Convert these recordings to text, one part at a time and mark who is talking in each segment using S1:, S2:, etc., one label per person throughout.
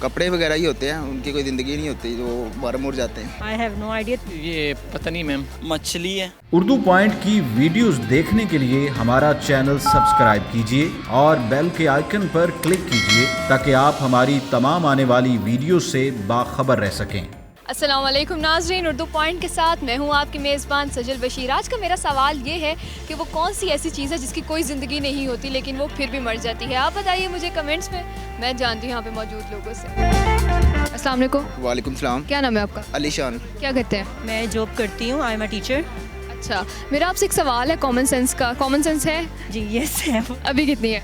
S1: कपड़े वगैरह ही होते हैं, उनकी कोई ज़िंदगी नहीं होती, जो बारह मुड़ जाते हैं।
S2: I have no idea.
S3: ये पता नहीं मैम।
S4: मछली है।
S5: उर्दू पॉइंट की वीडियोस देखने के लिए हमारा चैनल सब्सक्राइब कीजिए और बेल के आइकन पर क्लिक कीजिए ताकि आप हमारी तमाम आने वाली वीडियो से बाखबर रह सकें।
S6: अस्सलाम वालेकुम नाज़रीन, उर्दू पॉइंट के साथ मैं हूं आपकी मेज़बान सजल बशीर। आज का मेरा सवाल ये है कि वो कौन सी ऐसी चीज़ है जिसकी कोई ज़िंदगी नहीं होती लेकिन वो फिर भी मर जाती है। आप बताइए मुझे कमेंट्स में, मैं जानती हूँ यहाँ पे मौजूद लोगों से। अस्सलाम वालेकुम।
S1: वालेकुम सलाम।
S6: क्या नाम है आपका?
S1: अलीशान।
S6: क्या करते हैं?
S2: मैं जॉब करती हूँ, आई एम अ टीचर।
S6: अच्छा, मेरा आपसे एक सवाल है कॉमन सेंस का। कॉमन सेंस है?
S2: जी यस है।
S6: अभी कितनी है?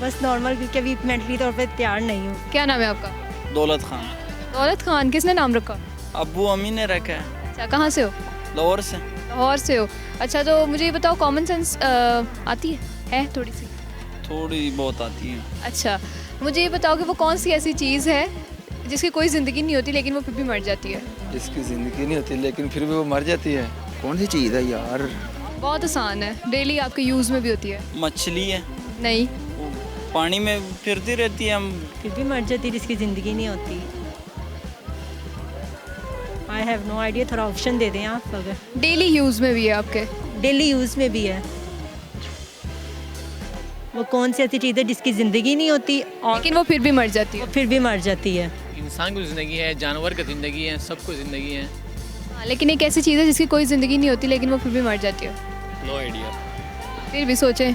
S2: बस नॉर्मल, क्योंकि अभी मेंटली तौर पे तैयार नहीं हूँ।
S6: क्या नाम है आपका?
S4: दौलत खान।
S6: दौलत खान, किसने नाम रखा?
S4: अब्बू अम्मी ने रखा है।
S6: अच्छा, कहाँ से हो?
S4: लाहौर से।
S6: लाहौर से हो। अच्छा, तो मुझे ये बताओ कॉमन सेंस आती है थोड़ी सी?
S4: थोड़ी बहुत आती है।
S6: अच्छा, मुझे ये बताओ कि वो कौन सी ऐसी चीज़ है जिसकी कोई ज़िंदगी नहीं होती लेकिन वो फिर भी मर जाती है?
S7: जिसकी ज़िंदगी नहीं होती लेकिन फिर भी वो मर जाती है।
S1: कौन सी चीज़ है यार?
S6: बहुत आसान है, डेली आपके यूज़ में भी होती है।
S4: मछली है।
S6: नहीं।
S4: वो पानी में फिरती रहती है, हम
S2: फिर भी मर जाती है, जिसकी ज़िंदगी नहीं होती। आई हैव नो आइडिया, थोड़ा ऑप्शन दे दें आप अगर।
S6: डेली यूज़ में भी है आपके।
S2: डेली यूज़ में भी है। वो कौन सी ऐसी चीज़ है जिसकी ज़िंदगी नहीं होती और
S6: लेकिन वो फिर भी मर जाती
S2: वो
S6: है।
S2: फिर भी मर जाती है।
S3: इंसान की ज़िंदगी है, जानवर की ज़िंदगी है, सबको ज़िंदगी है।
S6: हाँ, लेकिन एक ऐसी चीज़ है जिसकी कोई ज़िंदगी नहीं होती लेकिन वो फिर भी मर जाती है।
S3: No idea.
S6: फिर भी सोचें।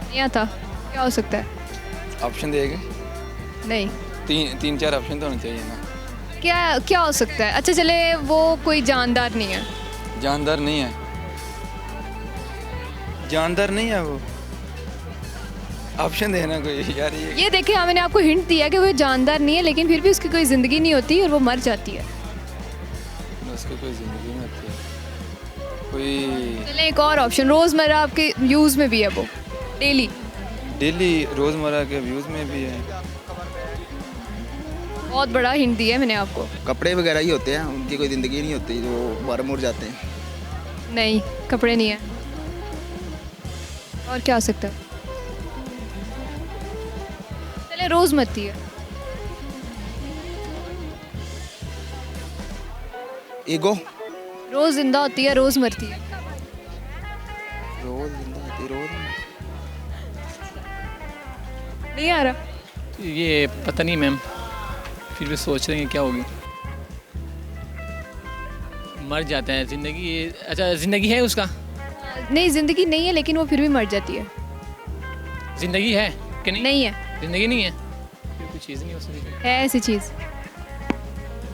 S6: नहीं आता? क्या हो सकता है?
S7: ऑप्शन देगा?
S6: नहीं।
S7: तीन चार ऑप्शन तो होने चाहिए ना।
S6: क्या क्या हो सकता है? अच्छा चले, वो कोई जानदार नहीं है।
S7: जानदार नहीं है। जानदार नहीं है वो। ऑप्शन देना कोई यार।
S6: ये देखिए, हाँ मैंने आपको हिंट दिया कि वो जानदार नहीं है लेकिन फिर भी उसकी कोई ज़िंदगी नहीं होती और वो मर जाती है।
S7: उसकी कोई ज़िंदगी नहीं होती है। कोई
S6: चले एक और ऑप्शन, रोज़मर्रा आपके यूज़ में भी है वो, डेली।
S7: डेली रोज़मर्रा के व्यूज़ में भी है।
S6: बहुत बड़ा हिंट दिया है मैंने आपको।
S1: कपड़े वगैरह ही होते हैं, उनकी कोई ज़िंदगी नहीं होती, जो बारह मुड़ जाते हैं।
S6: नहीं, कपड़े नहीं है। और क्या हो सकता है? चले रोज़ मरती है।
S1: ईगो।
S6: रोज़ जिंदा होती है, रोज़ मरती है।
S1: रोज़ जिंदा होती, रोज़
S6: नहीं आ रहा?
S3: ये पता नहीं मैम, फिर भी सोच रहे हैं क्या होगी। मर जाता है, ज़िंदगी। अच्छा, ज़िंदगी है उसका?
S6: नहीं, ज़िंदगी नहीं है लेकिन वो फिर भी मर जाती है।
S3: ज़िंदगी है कि नहीं?
S6: नहीं है।
S3: ज़िंदगी नहीं है, फिर कोई चीज़ नहीं हो सकती।
S6: है ऐसी चीज़।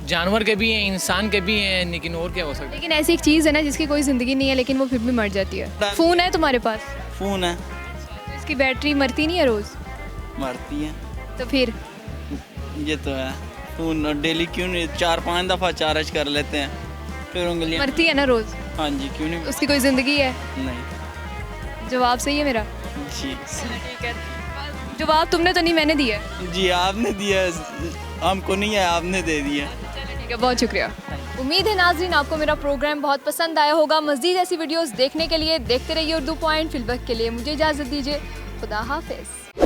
S3: जानवर के भी हैं, इंसान के भी हैं, लेकिन और क्या हो सकता है?
S6: लेकिन ऐसी एक चीज़ है ना जिसकी कोई ज़िंदगी नहीं है लेकिन वो फिर भी मर जाती है। फ़ोन है तुम्हारे पास?
S4: फ़ोन है।
S6: तो इसकी बैटरी मरती नहीं है रोज़?
S4: मरती है।
S6: तो फिर
S4: ये तो है। फ़ोन डेली क्यों नहीं 4-5 दफ़ा चार्ज कर लेते हैं, फिर उंगलियां।
S6: मरती है ना रोज़?
S4: हाँ जी, क्यों नहीं।
S6: उसकी कोई ज़िंदगी है?
S4: नहीं
S6: जवाब सही है मेरा?
S4: जी।
S6: ठीक है। जवाब तुमने तो नहीं, मैंने दिया है।
S4: जी आपने दिया, हमको नहीं है, आपने दे दिया।
S6: ठीक है, बहुत शुक्रिया। उम्मीद है नाज़रीन आपको मेरा प्रोग्राम बहुत पसंद आया होगा। मज़ीद ऐसी वीडियोस देखने के लिए देखते रहिए उर्दू पॉइंट। फिलवक्त के लिए मुझे इजाज़त दीजिए। खुदा हाफिज़।